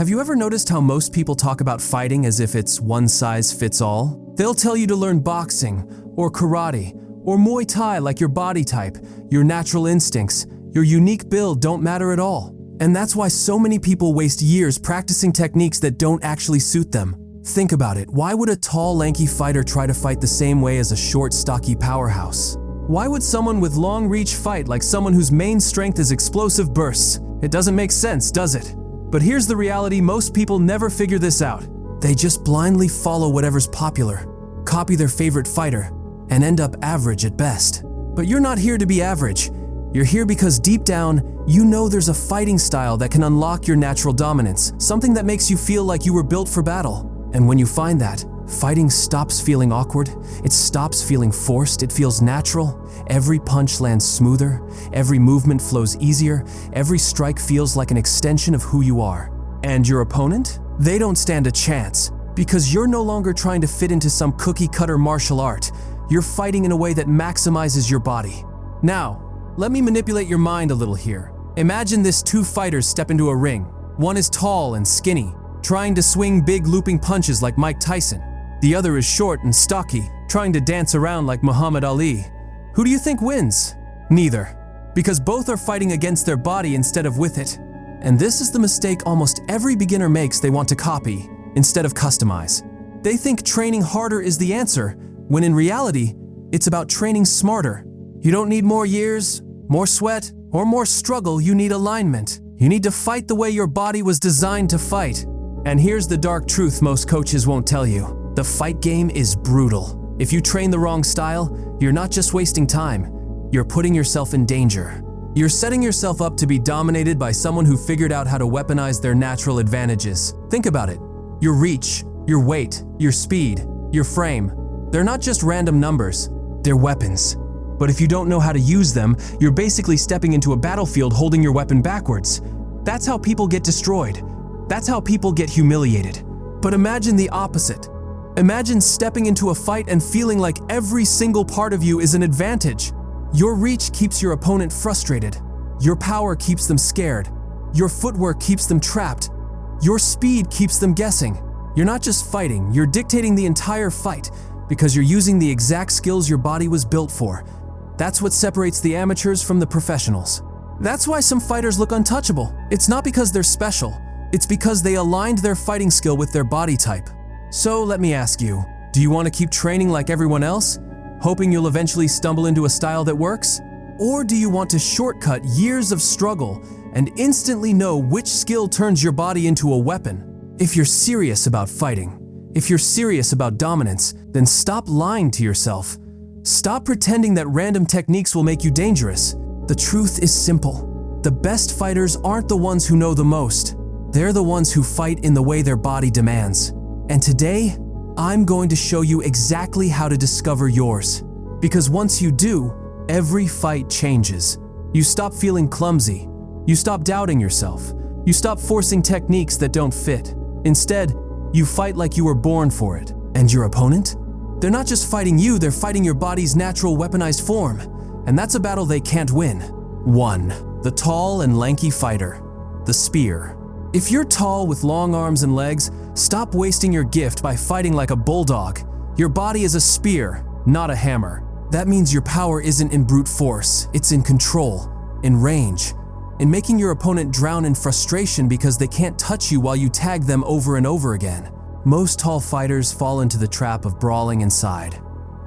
Have you ever noticed how most people talk about fighting as if it's one size fits all? They'll tell you to learn boxing, or karate, or Muay Thai like your body type, your natural instincts, your unique build don't matter at all. And that's why so many people waste years practicing techniques that don't actually suit them. Think about it, why would a tall, lanky fighter try to fight the same way as a short, stocky powerhouse? Why would someone with long reach fight like someone whose main strength is explosive bursts? It doesn't make sense, does it? But here's the reality, most people never figure this out. They just blindly follow whatever's popular, copy their favorite fighter, and end up average at best. But you're not here to be average. You're here because deep down, you know there's a fighting style that can unlock your natural dominance, something that makes you feel like you were built for battle. And when you find that, fighting stops feeling awkward, it stops feeling forced, it feels natural. Every punch lands smoother, every movement flows easier, every strike feels like an extension of who you are. And your opponent? They don't stand a chance, because you're no longer trying to fit into some cookie-cutter martial art. You're fighting in a way that maximizes your body. Now, let me manipulate your mind a little here. Imagine this two fighters step into a ring. One is tall and skinny, trying to swing big looping punches like Mike Tyson. The other is short and stocky, trying to dance around like Muhammad Ali. Who do you think wins? Neither, because both are fighting against their body instead of with it. And this is the mistake almost every beginner makes. They want to copy instead of customize. They think training harder is the answer, when in reality, it's about training smarter. You don't need more years, more sweat, or more struggle, you need alignment. You need to fight the way your body was designed to fight. And here's the dark truth most coaches won't tell you. The fight game is brutal. If you train the wrong style, you're not just wasting time, you're putting yourself in danger. You're setting yourself up to be dominated by someone who figured out how to weaponize their natural advantages. Think about it. Your reach, your weight, your speed, your frame, they're not just random numbers, they're weapons. But if you don't know how to use them, you're basically stepping into a battlefield holding your weapon backwards. That's how people get destroyed. That's how people get humiliated. But imagine the opposite. Imagine stepping into a fight and feeling like every single part of you is an advantage. Your reach keeps your opponent frustrated. Your power keeps them scared. Your footwork keeps them trapped. Your speed keeps them guessing. You're not just fighting, you're dictating the entire fight because you're using the exact skills your body was built for. That's what separates the amateurs from the professionals. That's why some fighters look untouchable. It's not because they're special. It's because they aligned their fighting skill with their body type. So let me ask you, do you want to keep training like everyone else, hoping you'll eventually stumble into a style that works? Or do you want to shortcut years of struggle and instantly know which skill turns your body into a weapon? If you're serious about fighting, if you're serious about dominance, then stop lying to yourself. Stop pretending that random techniques will make you dangerous. The truth is simple. The best fighters aren't the ones who know the most. They're the ones who fight in the way their body demands. And today, I'm going to show you exactly how to discover yours. Because once you do, every fight changes. You stop feeling clumsy. You stop doubting yourself. You stop forcing techniques that don't fit. Instead, you fight like you were born for it. And your opponent? They're not just fighting you, they're fighting your body's natural weaponized form. And that's a battle they can't win. 1. The tall and lanky fighter. The spear. If you're tall with long arms and legs, stop wasting your gift by fighting like a bulldog. Your body is a spear, not a hammer. That means your power isn't in brute force, it's in control, in range, in making your opponent drown in frustration because they can't touch you while you tag them over and over again. Most tall fighters fall into the trap of brawling inside,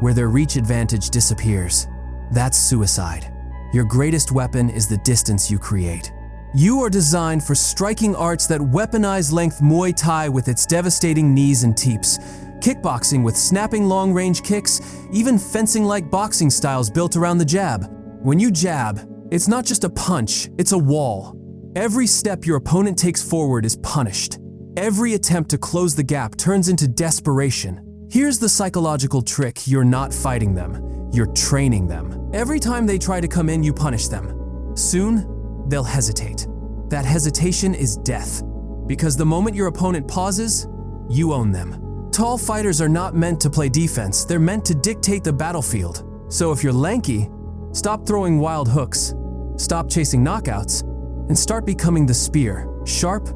where their reach advantage disappears. That's suicide. Your greatest weapon is the distance you create. You are designed for striking arts that weaponize length Muay Thai with its devastating knees and teeps, kickboxing with snapping long-range kicks, even fencing-like boxing styles built around the jab. When you jab, it's not just a punch, it's a wall. Every step your opponent takes forward is punished. Every attempt to close the gap turns into desperation. Here's the psychological trick: you're not fighting them, you're training them. Every time they try to come in, you punish them. Soon, they'll hesitate. That hesitation is death, because the moment your opponent pauses, you own them. Tall fighters are not meant to play defense, they're meant to dictate the battlefield. So if you're lanky, stop throwing wild hooks, stop chasing knockouts, and start becoming the spear. Sharp,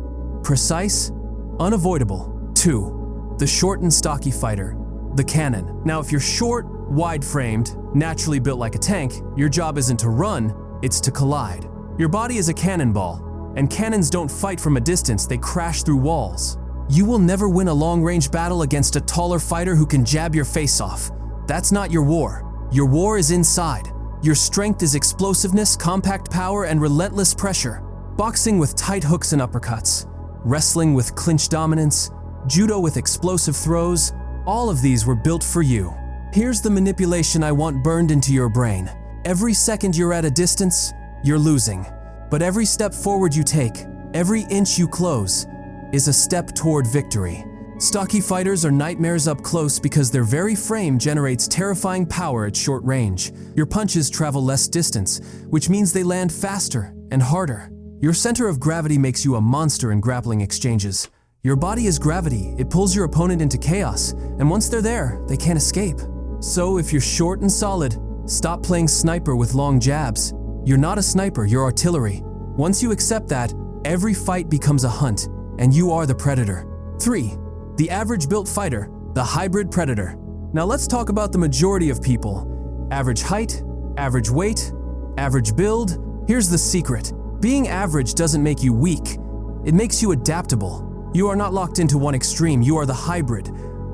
precise, unavoidable. 2. The short and stocky fighter, the cannon. Now, if you're short, wide-framed, naturally built like a tank, your job isn't to run, it's to collide. Your body is a cannonball, and cannons don't fight from a distance, they crash through walls. You will never win a long-range battle against a taller fighter who can jab your face off. That's not your war. Your war is inside. Your strength is explosiveness, compact power, and relentless pressure. Boxing with tight hooks and uppercuts, wrestling with clinch dominance, judo with explosive throws, all of these were built for you. Here's the manipulation I want burned into your brain. Every second you're at a distance, you're losing. But every step forward you take, every inch you close, is a step toward victory. Stocky fighters are nightmares up close because their very frame generates terrifying power at short range. Your punches travel less distance, which means they land faster and harder. Your center of gravity makes you a monster in grappling exchanges. Your body is gravity, it pulls your opponent into chaos, and once they're there, they can't escape. So if you're short and solid, stop playing sniper with long jabs. You're not a sniper, you're artillery. Once you accept that, every fight becomes a hunt, and you are the predator. 3. The average built fighter, the hybrid predator. Now let's talk about the majority of people. Average height, average weight, average build. Here's the secret. Being average doesn't make you weak. It makes you adaptable. You are not locked into one extreme, you are the hybrid,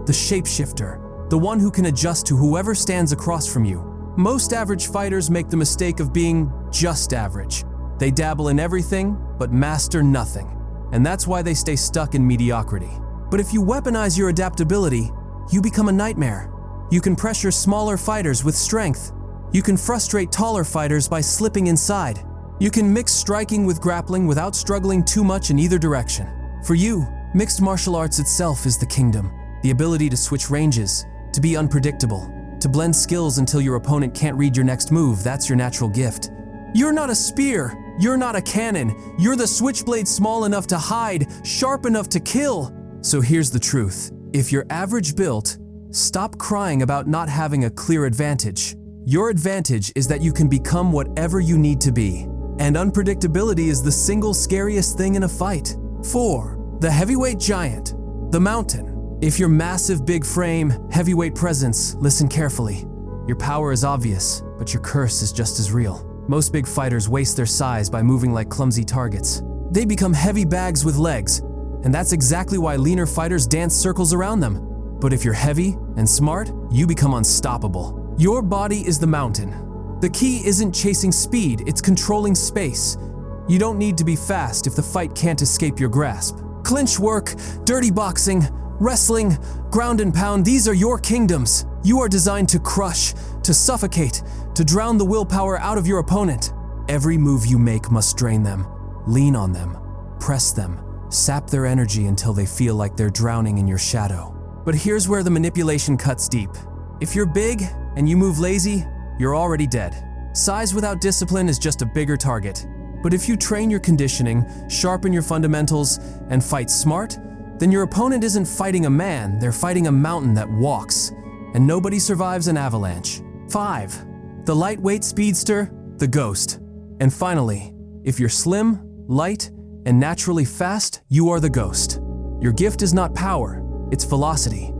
the shapeshifter, the one who can adjust to whoever stands across from you. Most average fighters make the mistake of being just average. They dabble in everything, but master nothing. And that's why they stay stuck in mediocrity. But if you weaponize your adaptability, you become a nightmare. You can pressure smaller fighters with strength. You can frustrate taller fighters by slipping inside. You can mix striking with grappling without struggling too much in either direction. For you, mixed martial arts itself is the kingdom. The ability to switch ranges, to be unpredictable, to blend skills until your opponent can't read your next move, that's your natural gift. You're not a spear, you're not a cannon, you're the switchblade small enough to hide, sharp enough to kill. So here's the truth. If you're average built, stop crying about not having a clear advantage. Your advantage is that you can become whatever you need to be. And unpredictability is the single scariest thing in a fight. 4. The heavyweight giant, the mountain. If you're massive big frame, heavyweight presence, listen carefully. Your power is obvious, but your curse is just as real. Most big fighters waste their size by moving like clumsy targets. They become heavy bags with legs, and that's exactly why leaner fighters dance circles around them. But if you're heavy and smart, you become unstoppable. Your body is the mountain. The key isn't chasing speed, it's controlling space. You don't need to be fast if the fight can't escape your grasp. Clinch work, dirty boxing, wrestling, ground and pound, these are your kingdoms. You are designed to crush, to suffocate, to drown the willpower out of your opponent. Every move you make must drain them, lean on them, press them, sap their energy until they feel like they're drowning in your shadow. But here's where the manipulation cuts deep. If you're big and you move lazy, you're already dead. Size without discipline is just a bigger target. But if you train your conditioning, sharpen your fundamentals, and fight smart, then your opponent isn't fighting a man, they're fighting a mountain that walks. And nobody survives an avalanche. 5. The lightweight speedster, the ghost. And finally, if you're slim, light, and naturally fast, you are the ghost. Your gift is not power, it's velocity.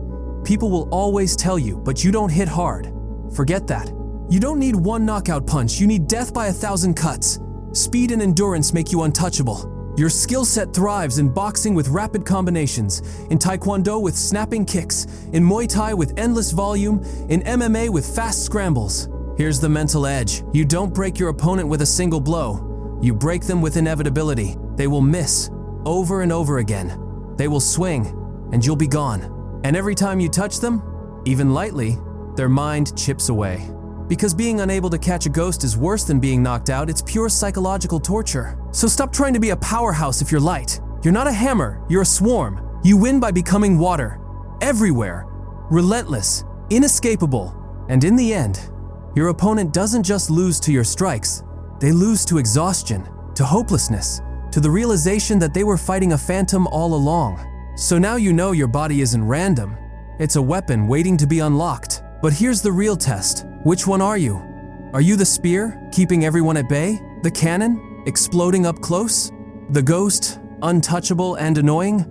People will always tell you, but you don't hit hard. Forget that. You don't need one knockout punch, you need death by 1,000 cuts. Speed and endurance make you untouchable. Your skill set thrives in boxing with rapid combinations, in Taekwondo with snapping kicks, in Muay Thai with endless volume, in MMA with fast scrambles. Here's the mental edge. You don't break your opponent with a single blow. You break them with inevitability. They will miss, over and over again. They will swing, and you'll be gone. And every time you touch them, even lightly, their mind chips away. Because being unable to catch a ghost is worse than being knocked out, it's pure psychological torture. So stop trying to be a powerhouse if you're light. You're not a hammer, you're a swarm. You win by becoming water. Everywhere. Relentless. Inescapable. And in the end, your opponent doesn't just lose to your strikes. They lose to exhaustion, to hopelessness, to the realization that they were fighting a phantom all along. So now you know your body isn't random. It's a weapon waiting to be unlocked. But here's the real test. Which one are you? Are you the spear, keeping everyone at bay? The cannon, exploding up close? The ghost, untouchable and annoying?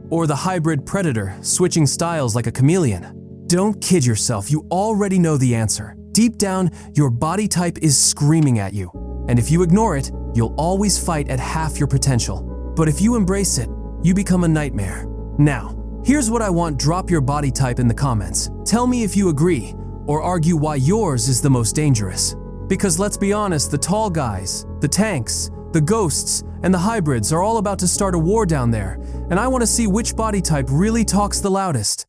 Or the hybrid predator, switching styles like a chameleon? Don't kid yourself, you already know the answer. Deep down, your body type is screaming at you. And if you ignore it, you'll always fight at half your potential. But if you embrace it, you become a nightmare. Now, here's what I want: drop your body type in the comments. Tell me if you agree, or argue why yours is the most dangerous. Because let's be honest, the tall guys, the tanks, the ghosts, and the hybrids are all about to start a war down there, and I want to see which body type really talks the loudest.